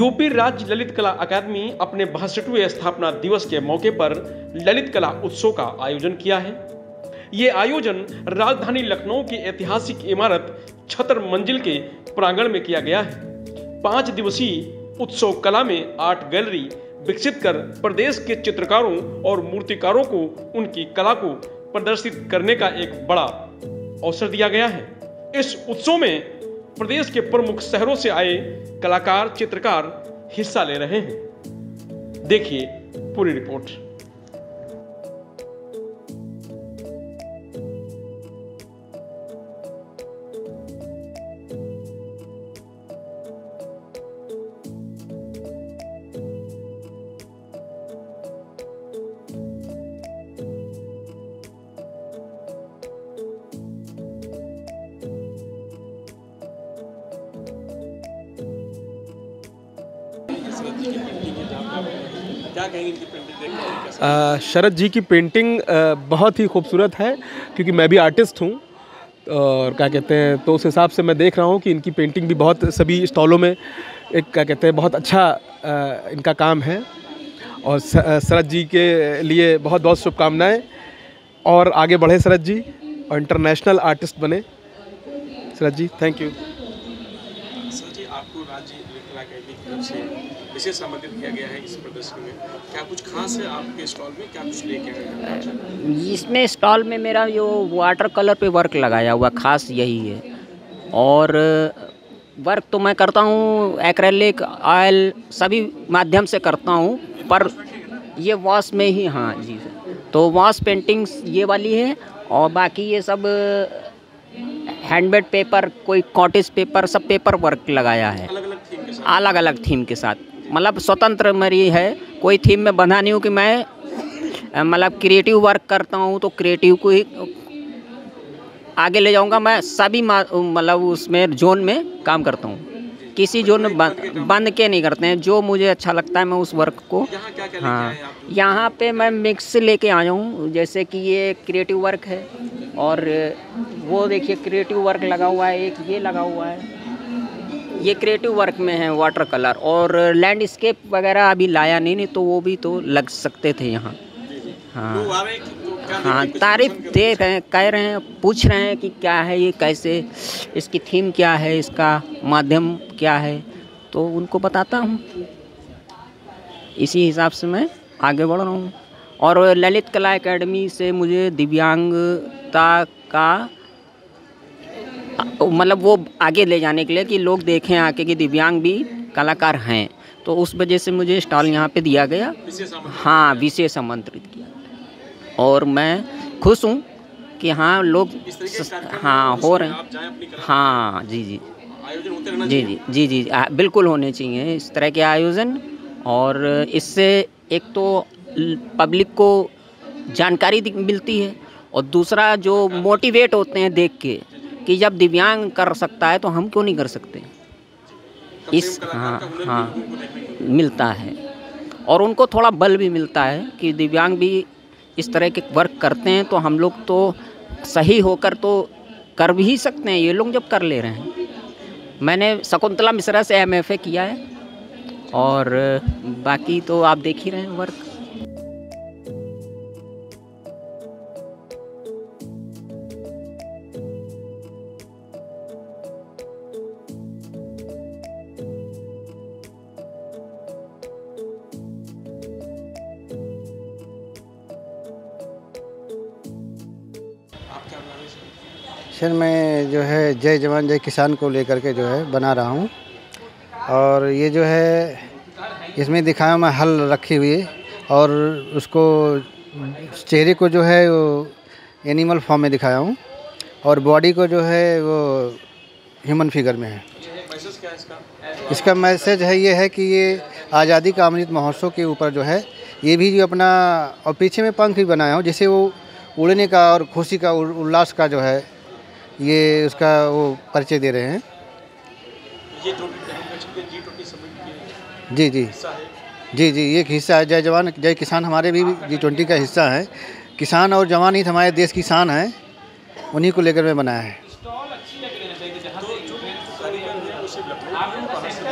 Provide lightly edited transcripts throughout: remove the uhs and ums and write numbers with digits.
UP राज्य ललित कला अकादमी अपने 62वें स्थापना दिवस के मौके पर ललित कला उत्सव का आयोजन किया है। ये आयोजन राजधानी लखनऊ की ऐतिहासिक इमारत छतर मंजिल के प्रांगण में किया गया है। 5 दिवसीय उत्सव कला में आर्ट गैलरी विकसित कर प्रदेश के चित्रकारों और मूर्तिकारों को उनकी कला को प्रदर्शित करने का एक बड़ा अवसर दिया गया है। इस उत्सव में प्रदेश के प्रमुख शहरों से आए कलाकार चित्रकार हिस्सा ले रहे हैं। देखिए पूरी रिपोर्ट। क्या कहेंगे इनकी पेंटिंग देखकर? शरद जी की पेंटिंग बहुत ही खूबसूरत है, क्योंकि मैं भी आर्टिस्ट हूँ और क्या कहते हैं, तो उस हिसाब से मैं देख रहा हूँ कि इनकी पेंटिंग भी बहुत सभी स्टॉलों में एक क्या कहते हैं बहुत अच्छा इनका काम है। और शरद जी के लिए बहुत बहुत शुभकामनाएं और आगे बढ़े शरद जी और इंटरनेशनल आर्टिस्ट बने शरद जी। थैंक यू सर जी, आपको राज्य ललित कला अकादमी की तरफ से विशेष आमंत्रित किया गया है इस प्रदर्शनी में। क्या कुछ खास है आपके स्टॉल में? क्या कुछ लेके आए हैं? इसमें स्टॉल में मेरा जो वाटर कलर पे वर्क लगाया हुआ खास यही है। और वर्क तो मैं करता हूँ एक्रेलिक ऑयल सभी माध्यम से करता हूँ, पर ये वॉश में ही, हाँ जी सर, तो वॉश पेंटिंग्स ये वाली है। और बाकी ये सब हैंडमेड पेपर, कोई कॉटेज पेपर, सब पेपर वर्क लगाया है अलग अलग थीम के साथ। मतलब स्वतंत्र मेरी है, कोई थीम में बंधा नहीं हूँ कि मैं मतलब क्रिएटिव वर्क करता हूँ तो क्रिएटिव को ही आगे ले जाऊँगा। मैं सभी मतलब उसमें जोन में काम करता हूँ, किसी जोन में बंद के नहीं करते हैं। जो मुझे अच्छा लगता है मैं उस वर्क को, हाँ, यहाँ पे मैं मिक्स लेके आया हूँ। जैसे कि ये क्रिएटिव वर्क है और वो देखिए क्रिएटिव वर्क लगा हुआ है, एक ये लगा हुआ है, ये क्रिएटिव वर्क में है वाटर कलर। और लैंडस्केप वगैरह अभी लाया नहीं तो वो भी तो लग सकते थे यहाँ। हाँ हाँ, तारीफ दे रहे हैं, कह रहे हैं, पूछ रहे हैं कि क्या है ये, कैसे, इसकी थीम क्या है, इसका माध्यम क्या है, तो उनको बताता हूँ। इसी हिसाब से मैं आगे बढ़ रहा हूँ। और ललित कला एकेडमी से मुझे दिव्यांगता का मतलब वो आगे ले जाने के लिए कि लोग देखें आके कि दिव्यांग भी कलाकार हैं, तो उस वजह से मुझे स्टॉल यहाँ पे दिया गया। हाँ, विशेष आमंत्रित किया और मैं खुश हूँ कि हाँ लोग हाँ हो रहे हैं। हाँ जी जी जी जी जी जी बिल्कुल होने चाहिए इस तरह के आयोजन। और इससे एक तो पब्लिक को जानकारी मिलती है और दूसरा जो मोटिवेट होते हैं देख के कि जब दिव्यांग कर सकता है तो हम क्यों नहीं कर सकते, इस हाँ हाँ मिलता है। और उनको थोड़ा बल भी मिलता है कि दिव्यांग भी इस तरह के वर्क करते हैं तो हम लोग तो सही होकर तो कर भी सकते हैं, ये लोग जब कर ले रहे हैं। मैंने शकुंतला मिश्रा से MFA किया है और बाकी तो आप देख ही रहे हैं वर्क। सर मैं जो है जय जवान जय किसान को लेकर के जो है बना रहा हूँ। और ये जो है इसमें दिखाया मैं हल रखी हुई है और उसको चेहरे को जो है वो एनिमल फॉर्म में दिखाया हूँ और बॉडी को जो है वो ह्यूमन फिगर में है। इसका मैसेज है ये है कि ये आज़ादी का अमृत महोत्सव के ऊपर जो है ये भी जो अपना, और पीछे में पंख भी बनाया हूँ जिससे वो उड़ने का और खुशी का उल्लास का जो है ये उसका वो परिचय दे रहे हैं। ये G20 समिट जी जी जी जी एक हिस्सा है। जय जवान जय किसान हमारे भी G20 का हिस्सा है। किसान और जवान ही हमारे देश की शान है, उन्हीं को लेकर मैं बनाया है।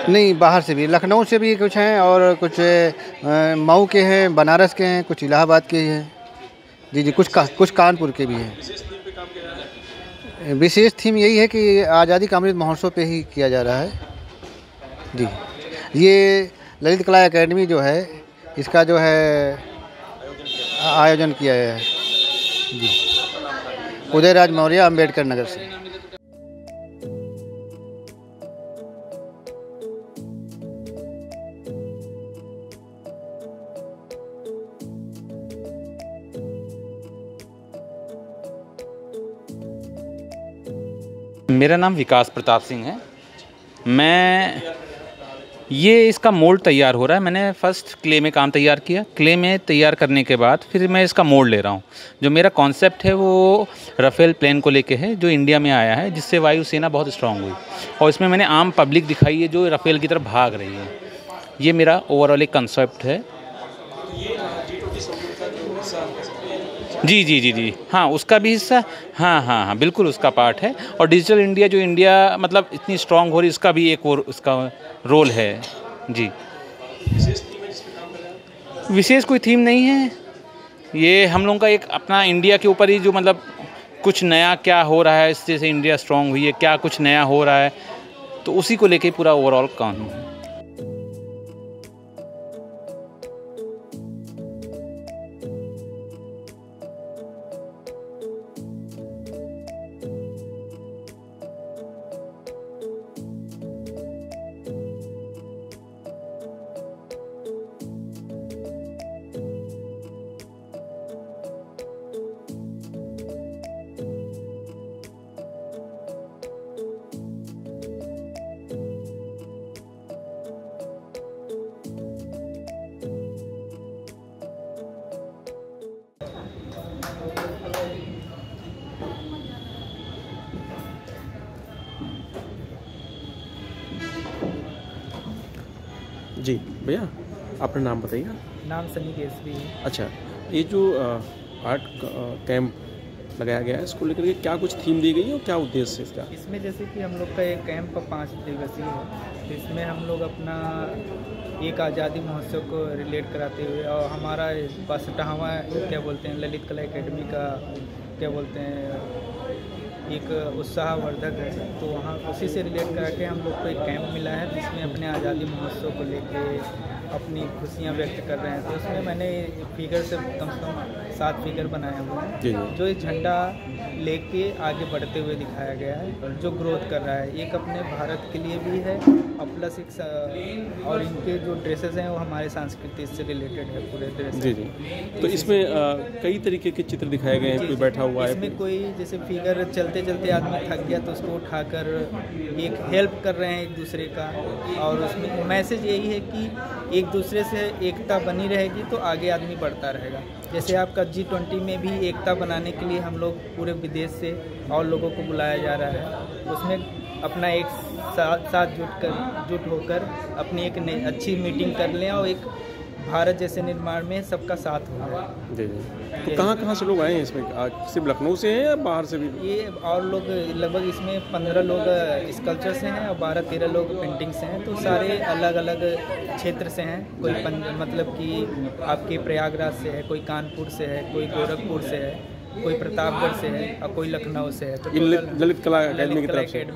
नहीं, बाहर से भी, लखनऊ से भी कुछ हैं और कुछ मऊ के हैं, बनारस के हैं, कुछ इलाहाबाद के हैं। जी जी, कुछ कानपुर के भी हैं। विशेष थीम यही है कि आज़ादी का अमृत महोत्सव पे ही किया जा रहा है। जी, ये ललित कला एकेडमी जो है इसका जो है आयोजन किया गया है। जी, उदयराज मौर्य, अम्बेडकर नगर से। मेरा नाम विकास प्रताप सिंह है। ये इसका मोल्ड तैयार हो रहा है। मैंने फर्स्ट क्ले में काम तैयार किया। क्ले में तैयार करने के बाद फिर मैं इसका मोल्ड ले रहा हूँ। जो मेरा कॉन्सेप्ट है वो राफेल प्लेन को लेके है, जो इंडिया में आया है, जिससे वायुसेना बहुत स्ट्रांग हुई। और इसमें मैंने आम पब्लिक दिखाई है जो राफेल की तरफ भाग रही है। ये मेरा ओवरऑल एक कंसेप्ट है। जी जी जी जी, हाँ, उसका भी हिस्सा, हाँ, बिल्कुल उसका पार्ट है। और डिजिटल इंडिया, जो इंडिया मतलब इतनी स्ट्रांग हो रही, इसका भी एक और उसका रोल है। जी, विशेष कोई थीम नहीं है। ये हम लोगों का एक अपना इंडिया के ऊपर ही, जो मतलब कुछ नया क्या हो रहा है, इससे से इंडिया स्ट्रांग हुई है, क्या कुछ नया हो रहा है, तो उसी को लेके पूरा ओवरऑल काम है। जी भैया, अपना नाम बताइए। नाम सनी केसरी है। अच्छा, ये जो आर्ट कैंप लगाया गया है, इसको लेकर के क्या कुछ थीम दी गई है और क्या उद्देश्य है इसका? इसमें जैसे कि हम लोग का एक कैंप 5 दिवसीय है, तो इसमें हम लोग अपना एक आज़ादी महोत्सव को रिलेट कराते हुए, और हमारा 62वां क्या बोलते हैं ललित कला एकेडमी का क्या बोलते हैं एक उत्साहवर्धक है, तो वहाँ उसी से रिलेट करा के हम लोग को एक कैंप मिला है, जिसमें अपने आज़ादी महोत्सव को लेके अपनी खुशियाँ व्यक्त कर रहे हैं। तो उसमें मैंने फिगर से कम 7 फिगर बनाए हुए हैं, जो एक झंडा लेके आगे बढ़ते हुए दिखाया गया है, जो ग्रोथ कर रहा है। एक अपने भारत के लिए भी है और प्लस एक और इनके जो ड्रेसेस हैं वो हमारे संस्कृति से रिलेटेड है पूरे ड्रेस। जी जी, तो इसमें कई तरीके के चित्र दिखाए गए हैं। कोई बैठा हुआ है, इसमें कोई जैसे फिगर चलते चलते आदमी थक गया तो उसको उठाकर एक हेल्प कर रहे हैं एक दूसरे का, और उसमें मैसेज यही है कि एक दूसरे से एकता बनी रहेगी तो आगे आदमी बढ़ता रहेगा। जैसे आपका G20 में भी एकता बनाने के लिए हम लोग पूरे विदेश से और लोगों को बुलाया जा रहा है, उसमें अपना एक साथ जुट होकर अपनी एक अच्छी मीटिंग कर लें और एक भारत जैसे निर्माण में सबका साथ हो जाए। जी जी, तो कहाँ से लोग आए हैं इसमें? सिर्फ लखनऊ से हैं या बाहर से भी? ये और लोग लगभग इसमें 15 लोग स्कल्पचर से हैं और 12-13 लोग पेंटिंग से हैं, तो सारे अलग अलग क्षेत्र से हैं। कोई मतलब कि आपके प्रयागराज से है, कोई कानपुर से है, कोई गोरखपुर से है, कोई प्रतापगढ़ से है और कोई लखनऊ से है। तो ललित कला एकेडमी की तरफ से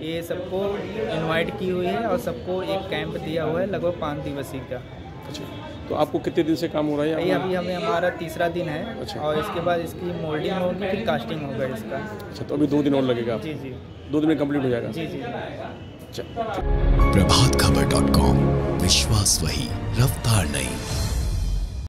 ये सबको इनवाइट की हुई है और सबको एक कैंप दिया हुआ है लगभग 5 दिवसीय का। अच्छा, तो आपको कितने दिन से काम हो रहा है? अभी हमें हमारा 3रा दिन है। अच्छा। और इसके बाद इसकी मोल्डिंग होगी, फिर कास्टिंग होगा इसका। अच्छा, तो अभी 2 दिन और लगेगा? जी जी, 2 दिन में कंप्लीट हो जाएगा? जी जी। अच्छा, प्रभातखबर.com, विश्वास वही, रफ्तार नहीं।